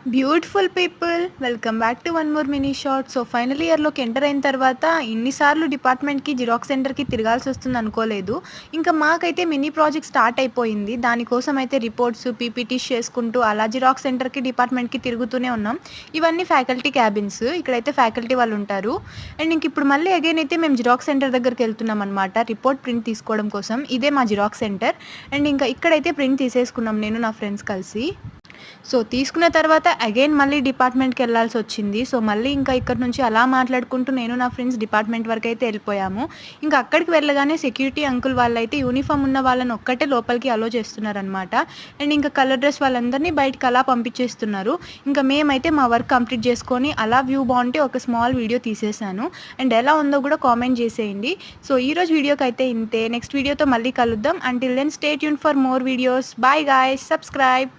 Beautiful people welcome back to one more mini short. So final ఇయర్లోకి enter అయిన తర్వాత ఇన్నిసార్లు డిపార్ట్మెంట్కి జిరాక్స్ సెంటర్కి తిరగాల్సి వస్తుంది అనుకోలేదు. ఇంకా మాకైతే మినీ ప్రాజెక్ట్ స్టార్ట్ అయిపోయింది. దానికోసం అయితే రిపోర్ట్స్ పీపీటీస్ చేసుకుంటూ అలా జిరాక్స్ సెంటర్కి డిపార్ట్మెంట్కి తిరుగుతూనే ఉన్నాం. ఇవన్నీ ఫ్యాకల్టీ క్యాబిన్స్, ఇక్కడైతే ఫ్యాకల్టీ వాళ్ళు ఉంటారు. అండ్ ఇంక ఇప్పుడు మళ్ళీ అగైన్ అయితే మేము జిరాక్స్ సెంటర్ దగ్గరికి వెళ్తున్నాం అనమాట, రిపోర్ట్ ప్రింట్ తీసుకోవడం కోసం. ఇదే మా జిరాక్స్ సెంటర్. అండ్ ఇంకా ఇక్కడైతే ప్రింట్ తీసేసుకున్నాం నేను నా ఫ్రెండ్స్ కలిసి. సో తీసుకున్న తర్వాత అగైన్ మళ్ళీ డిపార్ట్మెంట్కి వెళ్ళాల్సి వచ్చింది. సో మళ్ళీ ఇంకా ఇక్కడ నుంచి అలా మాట్లాడుకుంటూ నేను నా ఫ్రెండ్స్ డిపార్ట్మెంట్ వరకు అయితే వెళ్ళిపోయాము. ఇంకా అక్కడికి వెళ్ళగానే సెక్యూరిటీ అంకుల్ వాళ్ళైతే యూనిఫామ్ ఉన్న వాళ్ళని ఒక్కటే లోపలికి అలో చేస్తున్నారనమాట. అండ్ ఇంకా కలర్ డ్రెస్ వాళ్ళందరినీ బయటకు అలా పంపించేస్తున్నారు. ఇంకా మేమైతే మా వర్క్ కంప్లీట్ చేసుకొని అలా వ్యూ బాగుంటే ఒక స్మాల్ వీడియో తీసేసాను. అండ్ ఎలా ఉందో కూడా కామెంట్ చేసేయండి. సో ఈరోజు వీడియోకి అయితే ఇంతే. నెక్స్ట్ వీడియోతో మళ్ళీ కలుద్దాం. Until then stay tuned for more videos. Bye guys, subscribe.